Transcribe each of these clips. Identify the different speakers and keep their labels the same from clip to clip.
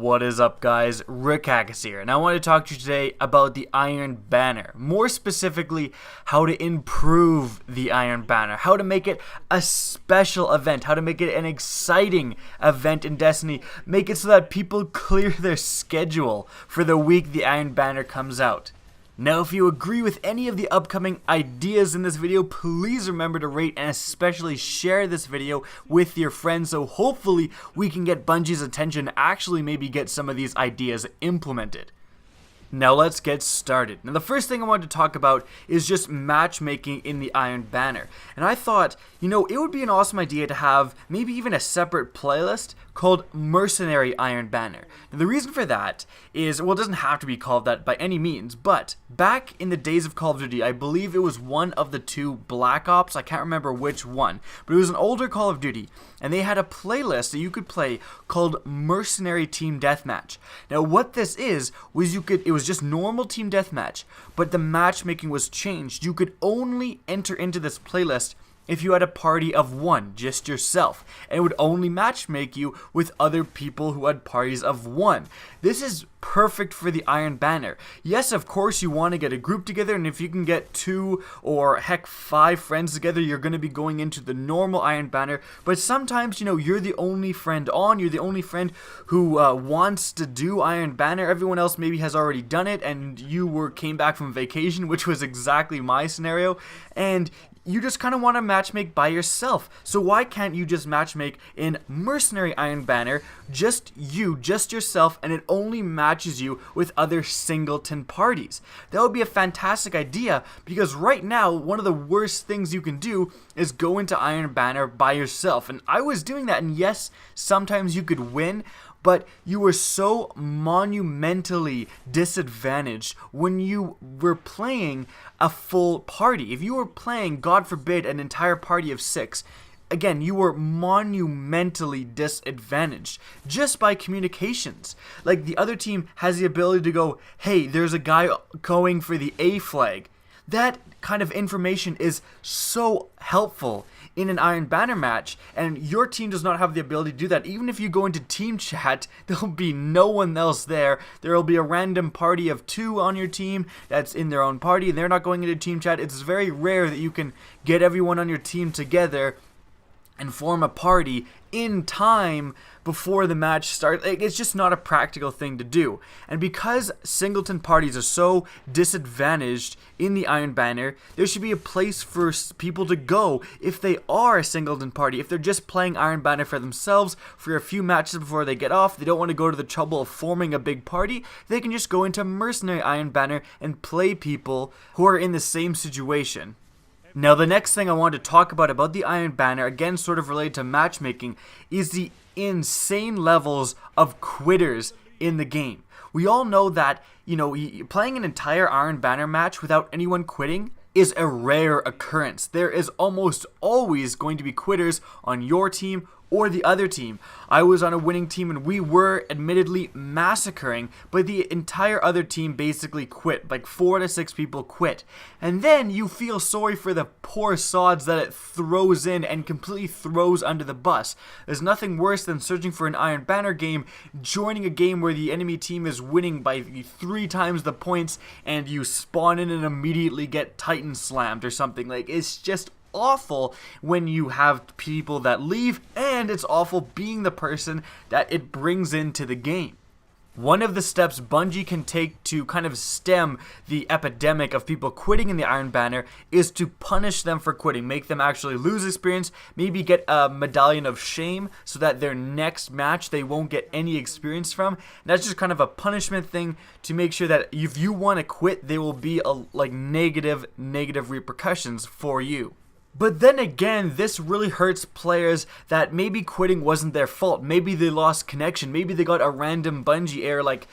Speaker 1: What is up, guys? Rickackis here, and I want to talk to you today about the Iron Banner. More specifically, how to improve the Iron Banner, how to make it a special event, how to make it an exciting event in Destiny, make it so that people clear their schedule for the week the Iron Banner comes out. Now, if you agree with any of the upcoming ideas in this video, please remember to rate and especially share this video with your friends, so hopefully we can get Bungie's attention and actually maybe get some of these ideas implemented. Now let's get started. Now the first thing I wanted to talk about is just matchmaking in the Iron Banner. And I thought, it would be an awesome idea to have maybe even a separate playlist called Mercenary Iron Banner. And the reason for that is, well, it doesn't have to be called that by any means, but back in the days of Call of Duty, I believe it was one of the two Black Ops, I can't remember which one, but it was an older Call of Duty, and they had a playlist that you could play called Mercenary Team Deathmatch. Now what this is, was it was just normal Team Deathmatch, but the matchmaking was changed. You could only enter into this playlist if you had a party of one, just yourself, and it would only matchmake you with other people who had parties of one. This is perfect for the Iron Banner. Yes, of course you want to get a group together, and if you can get 2 or heck 5 friends together, you're going to be going into the normal Iron Banner, but sometimes, you're the only friend on, you're the only friend who wants to do Iron Banner. Everyone else maybe has already done it, and you came back from vacation, which was exactly my scenario, and you just kind of want to matchmake by yourself. So why can't you just matchmake in Mercenary Iron Banner, just you, just yourself, and it only matches you with other singleton parties? That would be a fantastic idea, because right now, one of the worst things you can do is go into Iron Banner by yourself. And I was doing that, and yes, sometimes you could win, but you were so monumentally disadvantaged when you were playing a full party. If you were playing, God forbid, an entire party of 6, again, you were monumentally disadvantaged just by communications. Like, the other team has the ability to go, hey, there's a guy going for the A flag. That kind of information is so helpful in an Iron Banner match, and your team does not have the ability to do that. Even if you go into team chat, there'll be no one else there. There'll be a random party of 2 on your team that's in their own party, and they're not going into team chat. It's very rare that you can get everyone on your team together and form a party in time before the match starts. It's just not a practical thing to do. And because singleton parties are so disadvantaged in the Iron Banner, there should be a place for people to go if they are a singleton party. If they're just playing Iron Banner for themselves for a few matches before they get off, they don't want to go to the trouble of forming a big party, they can just go into Mercenary Iron Banner and play people who are in the same situation. Now, the next thing I want to talk about the Iron Banner, again sort of related to matchmaking, is the insane levels of quitters in the game. We all know that, playing an entire Iron Banner match without anyone quitting is a rare occurrence. There is almost always going to be quitters on your team or the other team. I was on a winning team and we were admittedly massacring, but the entire other team basically quit. Like 4 to 6 people quit. And then you feel sorry for the poor sods that it throws in and completely throws under the bus. There's nothing worse than searching for an Iron Banner game, joining a game where the enemy team is winning by 3 times the points, and you spawn in and immediately get Titan slammed or something. Like, it's just awful when you have people that leave, and it's awful being the person that it brings into the game. One of the steps Bungie can take to kind of stem the epidemic of people quitting in the Iron Banner is to punish them for quitting, make them actually lose experience, maybe get a medallion of shame so that their next match they won't get any experience from. And that's just kind of a punishment thing to make sure that if you want to quit, there will be negative repercussions for you. But then again, this really hurts players that maybe quitting wasn't their fault. Maybe they lost connection. Maybe they got a random Bungie error, like,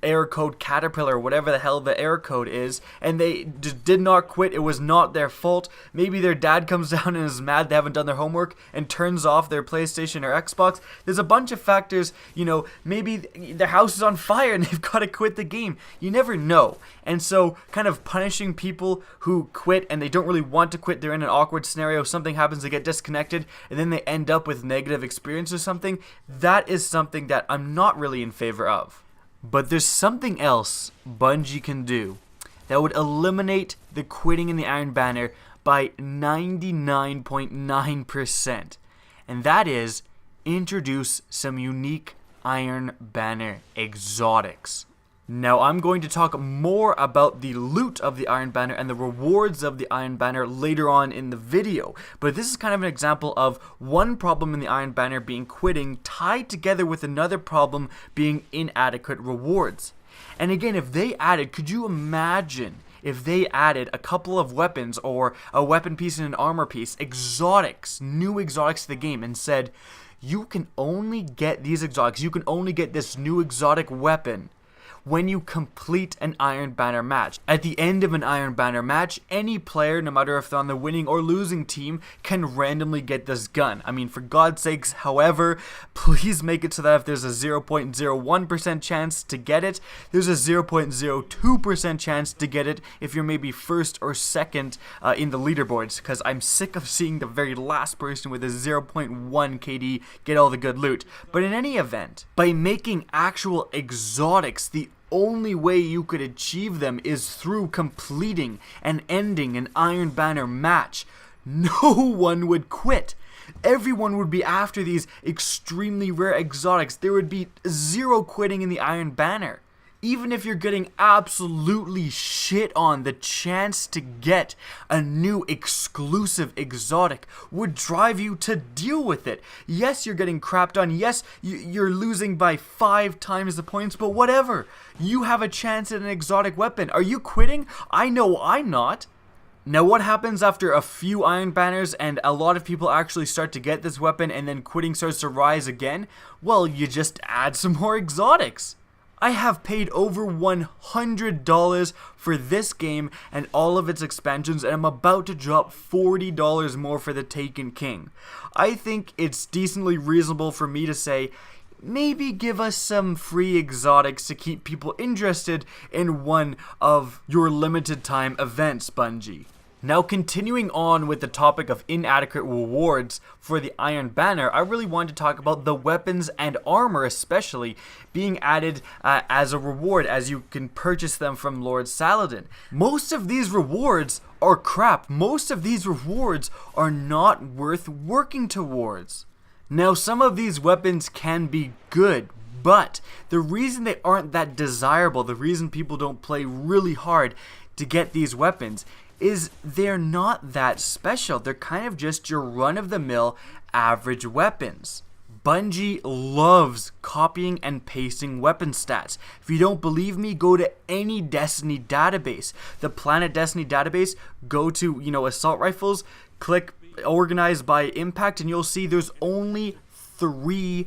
Speaker 1: error code Caterpillar, whatever the hell the error code is, and they did not quit. It was not their fault. Maybe their dad comes down and is mad they haven't done their homework and turns off their PlayStation or Xbox. There's a bunch of factors, maybe their house is on fire and they've got to quit the game. You never know. And so kind of punishing people who quit and they don't really want to quit, they're in an awkward awkward scenario, something happens, they get disconnected, and then they end up with negative experience or something, that is something that I'm not really in favor of. But there's something else Bungie can do that would eliminate the quitting in the Iron Banner by 99.9%. And that is introduce some unique Iron Banner exotics. Now, I'm going to talk more about the loot of the Iron Banner and the rewards of the Iron Banner later on in the video, but this is kind of an example of one problem in the Iron Banner being quitting tied together with another problem being inadequate rewards. And again, if they added, could you imagine if they added a couple of weapons or a weapon piece and an armor piece, exotics, new exotics to the game, and said, you can only get these exotics, you can only get this new exotic weapon when you complete an Iron Banner match. At the end of an Iron Banner match, any player, no matter if they're on the winning or losing team, can randomly get this gun. I mean, for God's sakes, however, please make it so that if there's a 0.01% chance to get it, there's a 0.02% chance to get it if you're maybe first or second in the leaderboards, because I'm sick of seeing the very last person with a 0.1 KD get all the good loot. But in any event, by making actual exotics, the only way you could achieve them is through completing and ending an Iron Banner match. No one would quit. Everyone would be after these extremely rare exotics. There would be zero quitting in the Iron Banner. Even if you're getting absolutely shit on, the chance to get a new exclusive exotic would drive you to deal with it. Yes, you're getting crapped on. Yes, you're losing by 5 times the points, but whatever. You have a chance at an exotic weapon. Are you quitting? I know I'm not. Now, what happens after a few Iron Banners and a lot of people actually start to get this weapon and then quitting starts to rise again? Well, you just add some more exotics. I have paid over $100 for this game and all of its expansions, and I'm about to drop $40 more for the Taken King. I think it's decently reasonable for me to say, maybe give us some free exotics to keep people interested in one of your limited time events, Bungie. Now, continuing on with the topic of inadequate rewards for the Iron Banner, I really wanted to talk about the weapons and armor especially being added as a reward, as you can purchase them from Lord Saladin. Most of these rewards are crap. Most of these rewards are not worth working towards. Now, some of these weapons can be good, but the reason they aren't that desirable, the reason people don't play really hard to get these weapons, is they're not that special. They're kind of just your run-of-the-mill average weapons. Bungie loves copying and pasting weapon stats. If you don't believe me, go to any Destiny database. The Planet Destiny database, go to, assault rifles, click organized by impact, and you'll see there's only 3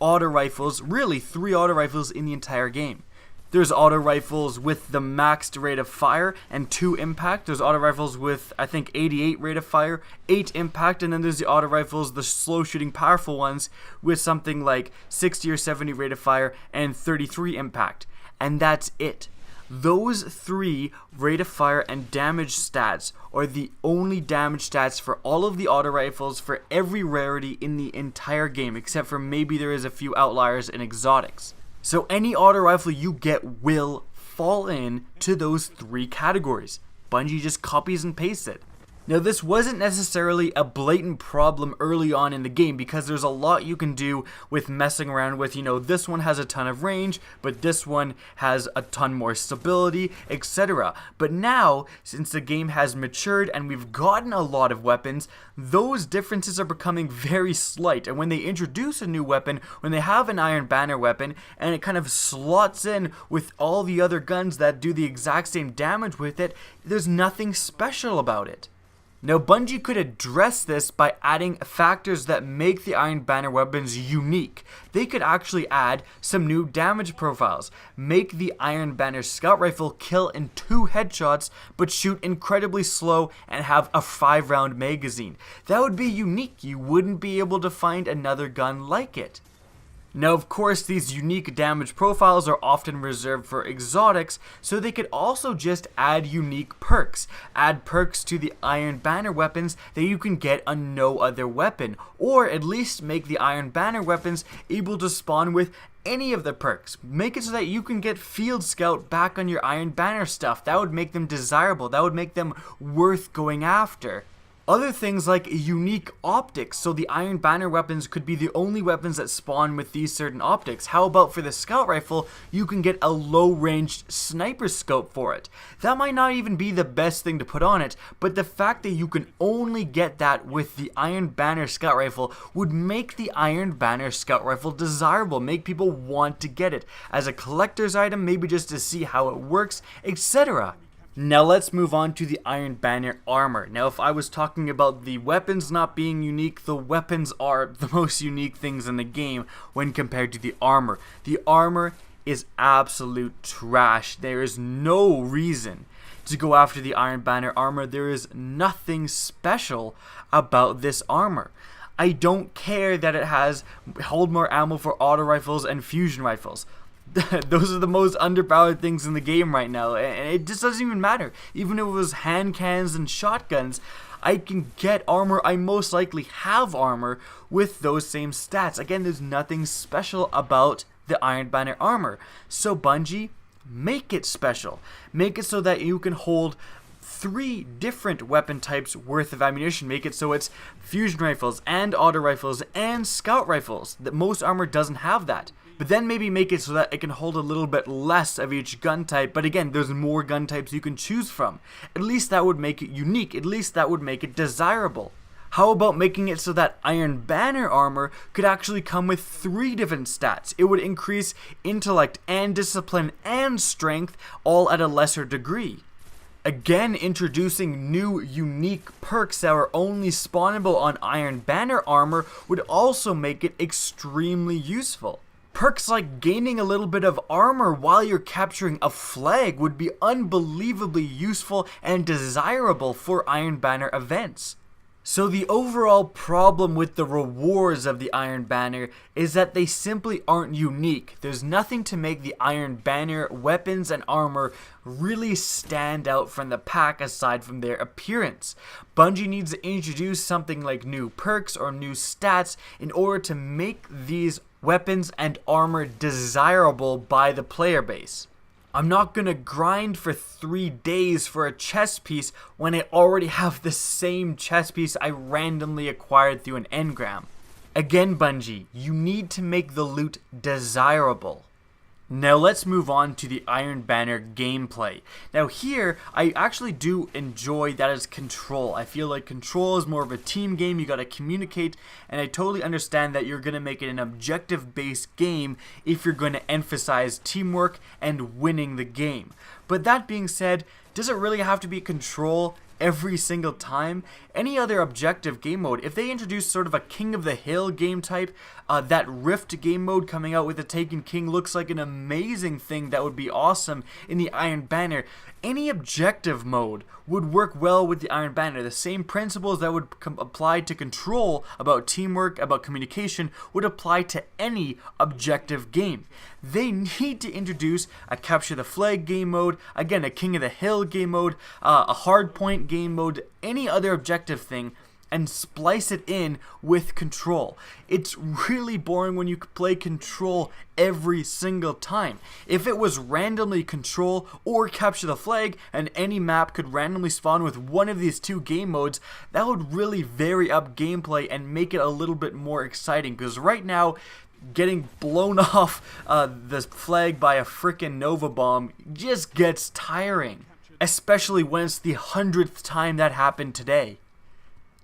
Speaker 1: auto rifles, really 3 auto rifles in the entire game. There's auto rifles with the maxed rate of fire and 2 impact. There's auto rifles with, I think, 88 rate of fire, 8 impact, and then there's the auto rifles, the slow shooting powerful ones, with something like 60 or 70 rate of fire and 33 impact. And that's it. Those 3 rate of fire and damage stats are the only damage stats for all of the auto rifles for every rarity in the entire game, except for maybe there is a few outliers in exotics. So any auto rifle you get will fall in to those 3 categories. Bungie just copies and pastes it. Now, this wasn't necessarily a blatant problem early on in the game because there's a lot you can do with messing around with, this one has a ton of range, but this one has a ton more stability, etc. But now, since the game has matured and we've gotten a lot of weapons, those differences are becoming very slight. And when they introduce a new weapon, when they have an Iron Banner weapon, and it kind of slots in with all the other guns that do the exact same damage with it, there's nothing special about it. Now, Bungie could address this by adding factors that make the Iron Banner weapons unique. They could actually add some new damage profiles, make the Iron Banner Scout Rifle kill in 2 headshots but shoot incredibly slow and have a 5-round magazine. That would be unique. You wouldn't be able to find another gun like it. Now, of course, these unique damage profiles are often reserved for exotics, so they could also just add unique perks. Add perks to the Iron Banner weapons that you can get on no other weapon, or at least make the Iron Banner weapons able to spawn with any of the perks. Make it so that you can get Field Scout back on your Iron Banner stuff. That would make them desirable. That would make them worth going after. Other things like unique optics, so the Iron Banner weapons could be the only weapons that spawn with these certain optics. How about for the Scout Rifle, you can get a low-ranged sniper scope for it. That might not even be the best thing to put on it, but the fact that you can only get that with the Iron Banner Scout Rifle would make the Iron Banner Scout Rifle desirable, make people want to get it as a collector's item, maybe just to see how it works, etc. Now let's move on to the Iron Banner armor. Now if I was talking about the weapons not being unique, the weapons are the most unique things in the game when compared to the armor. The armor is absolute trash. There is no reason to go after the Iron Banner armor. There is nothing special about this armor. I don't care that it has hold more ammo for auto rifles and fusion rifles. Those are the most underpowered things in the game right now, and it just doesn't even matter. Even if it was hand cannons and shotguns, I can get armor. I most likely have armor with those same stats. Again, there's nothing special about the Iron Banner armor. So Bungie, make it special. Make it so that you can hold 3 different weapon types worth of ammunition. Make it so it's fusion rifles and auto rifles and scout rifles. That most armor doesn't have that. But then maybe make it so that it can hold a little bit less of each gun type, but again, there's more gun types you can choose from. At least that would make it unique, at least that would make it desirable. How about making it so that Iron Banner armor could actually come with 3 different stats? It would increase intellect and discipline and strength all at a lesser degree. Again, introducing new unique perks that are only spawnable on Iron Banner armor would also make it extremely useful. Perks like gaining a little bit of armor while you're capturing a flag would be unbelievably useful and desirable for Iron Banner events. So the overall problem with the rewards of the Iron Banner is that they simply aren't unique. There's nothing to make the Iron Banner weapons and armor really stand out from the pack aside from their appearance. Bungie needs to introduce something like new perks or new stats in order to make these weapons and armor desirable by the player base. I'm not gonna grind for 3 days for a chess piece when I already have the same chess piece I randomly acquired through an engram. Again, Bungie, you need to make the loot desirable. Now let's move on to the Iron Banner gameplay. Now here, I actually do enjoy that as Control. I feel like Control is more of a team game, you gotta communicate, and I totally understand that you're gonna make it an objective-based game if you're gonna emphasize teamwork and winning the game. But that being said, does it really have to be Control every single time? Any other objective game mode, if they introduce sort of a King of the Hill game type, that Rift game mode coming out with the Taken King looks like an amazing thing that would be awesome in the Iron Banner. Any objective mode would work well with the Iron Banner. The same principles that would apply to Control about teamwork, about communication, would apply to any objective game. They need to introduce a Capture the Flag game mode, again a King of the Hill game mode, a Hardpoint game mode, any other objective thing, and splice it in with Control. It's really boring when you play Control every single time. If it was randomly Control or Capture the Flag and any map could randomly spawn with one of these 2 game modes, that would really vary up gameplay and make it a little bit more exciting, because right now getting blown off the flag by a frickin' Nova Bomb just gets tiring, especially when it's the 100th time that happened today.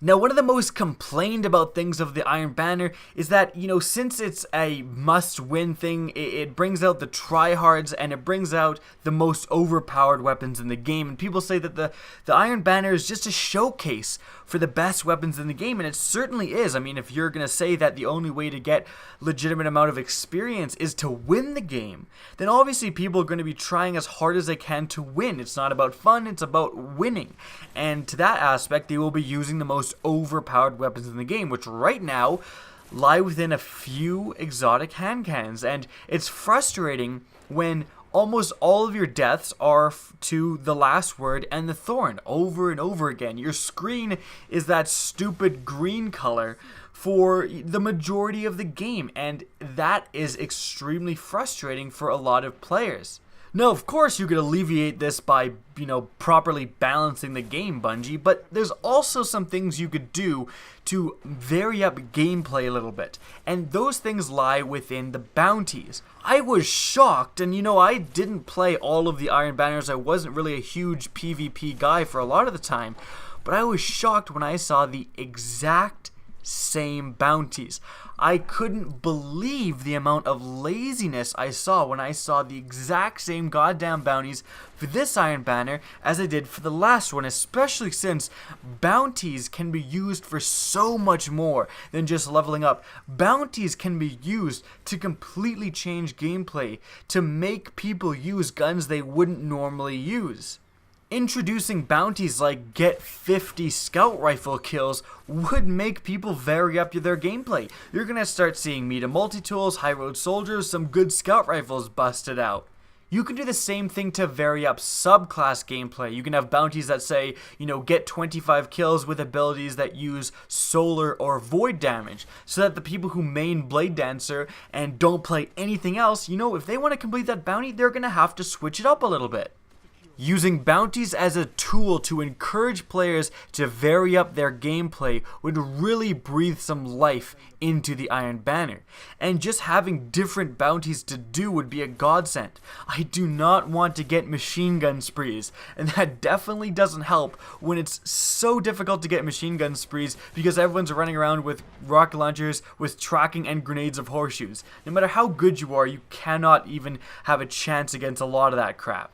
Speaker 1: Now, one of the most complained about things of the Iron Banner is that, since it's a must-win thing, it brings out the tryhards and it brings out the most overpowered weapons in the game. And people say that the Iron Banner is just a showcase for the best weapons in the game, and it certainly is. I mean, if you're going to say that the only way to get legitimate amount of experience is to win the game, then obviously people are going to be trying as hard as they can to win. It's not about fun, it's about winning. And to that aspect, they will be using the most overpowered weapons in the game, which right now, lie within a few exotic hand cannons, and it's frustrating when almost all of your deaths are to the last word and the thorn over and over again. Your screen is that stupid green color for the majority of the game, and that is extremely frustrating for a lot of players. Now, of course, you could alleviate this by, properly balancing the game, Bungie, but there's also some things you could do to vary up gameplay a little bit, and those things lie within the bounties. I was shocked, and I didn't play all of the Iron Banners. I wasn't really a huge PvP guy for a lot of the time, but I was shocked when I saw the exact same bounties. I couldn't believe the amount of laziness I saw when I saw the exact same goddamn bounties for this Iron Banner as I did for the last one, especially since bounties can be used for so much more than just leveling up. Bounties can be used to completely change gameplay, to make people use guns they wouldn't normally use. Introducing bounties like get 50 scout rifle kills would make people vary up their gameplay. You're going to start seeing Meta multi-tools, high road soldiers, some good scout rifles busted out. You can do the same thing to vary up subclass gameplay. You can have bounties that say, get 25 kills with abilities that use solar or void damage, so that the people who main Blade Dancer and don't play anything else, if they want to complete that bounty, they're going to have to switch it up a little bit. Using bounties as a tool to encourage players to vary up their gameplay would really breathe some life into the Iron Banner. And just having different bounties to do would be a godsend. I do not want to get machine gun sprees, and that definitely doesn't help when it's so difficult to get machine gun sprees because everyone's running around with rocket launchers, with tracking and grenades of horseshoes. No matter how good you are, you cannot even have a chance against a lot of that crap.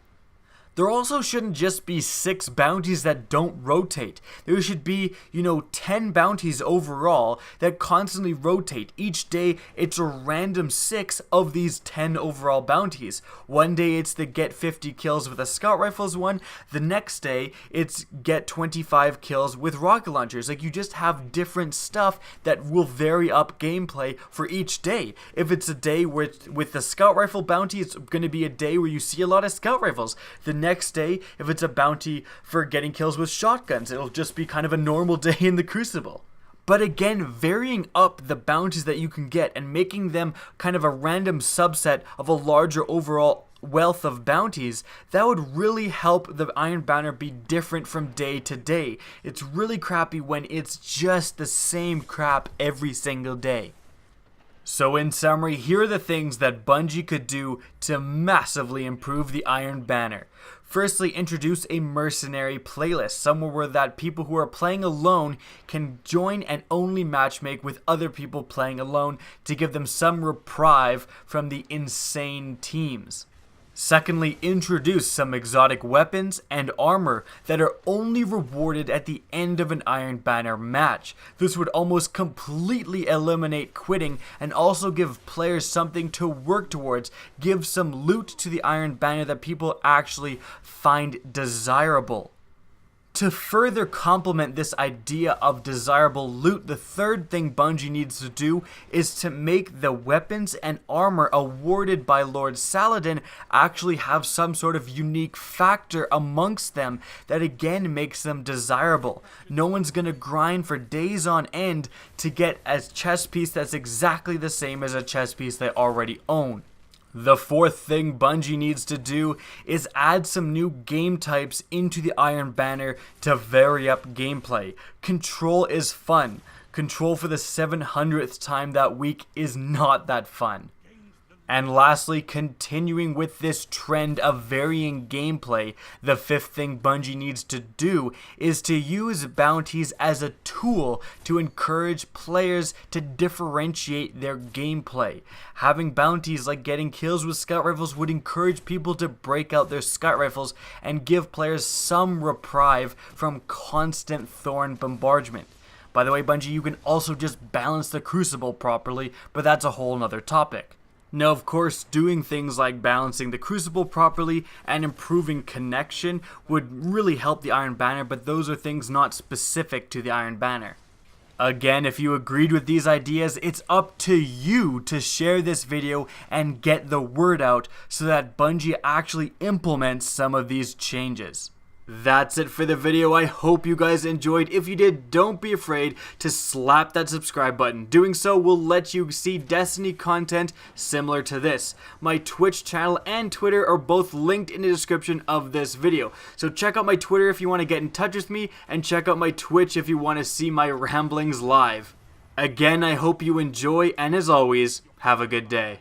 Speaker 1: There also shouldn't just be 6 bounties that don't rotate. There should be, 10 bounties overall that constantly rotate. Each day, it's a random 6 of these 10 overall bounties. One day, it's the get 50 kills with a scout rifles one. The next day, it's get 25 kills with rocket launchers. Like, you just have different stuff that will vary up gameplay for each day. If it's a day with the scout rifle bounty, it's going to be a day where you see a lot of scout rifles. The next day, if it's a bounty for getting kills with shotguns, it'll just be kind of a normal day in the Crucible. But again, varying up the bounties that you can get and making them kind of a random subset of a larger overall wealth of bounties, that would really help the Iron Banner be different from day to day. It's really crappy when it's just the same crap every single day. So in summary, here are the things that Bungie could do to massively improve the Iron Banner. Firstly, introduce a mercenary playlist, somewhere where that people who are playing alone can join and only matchmake with other people playing alone to give them some reprieve from the insane teams. Secondly, introduce some exotic weapons and armor that are only rewarded at the end of an Iron Banner match. This would almost completely eliminate quitting and also give players something to work towards, give some loot to the Iron Banner that people actually find desirable. To further complement this idea of desirable loot, the third thing Bungie needs to do is to make the weapons and armor awarded by Lord Saladin actually have some sort of unique factor amongst them that again makes them desirable. No one's gonna grind for days on end to get a chest piece that's exactly the same as a chest piece they already own. The fourth thing Bungie needs to do is add some new game types into the Iron Banner to vary up gameplay. Control is fun. Control for the 700th time that week is not that fun. And lastly, continuing with this trend of varying gameplay, the fifth thing Bungie needs to do is to use bounties as a tool to encourage players to differentiate their gameplay. Having bounties like getting kills with scout rifles would encourage people to break out their scout rifles and give players some reprieve from constant thorn bombardment. By the way, Bungie, you can also just balance the Crucible properly, but that's a whole nother topic. Now, of course, doing things like balancing the Crucible properly and improving connection would really help the Iron Banner, but those are things not specific to the Iron Banner. Again, if you agreed with these ideas, it's up to you to share this video and get the word out so that Bungie actually implements some of these changes. That's it for the video. I hope you guys enjoyed. If you did, don't be afraid to slap that subscribe button. Doing so will let you see Destiny content similar to this. My Twitch channel and Twitter are both linked in the description of this video. So check out my Twitter if you want to get in touch with me, and check out my Twitch if you want to see my ramblings live. Again, I hope you enjoy, and as always, have a good day.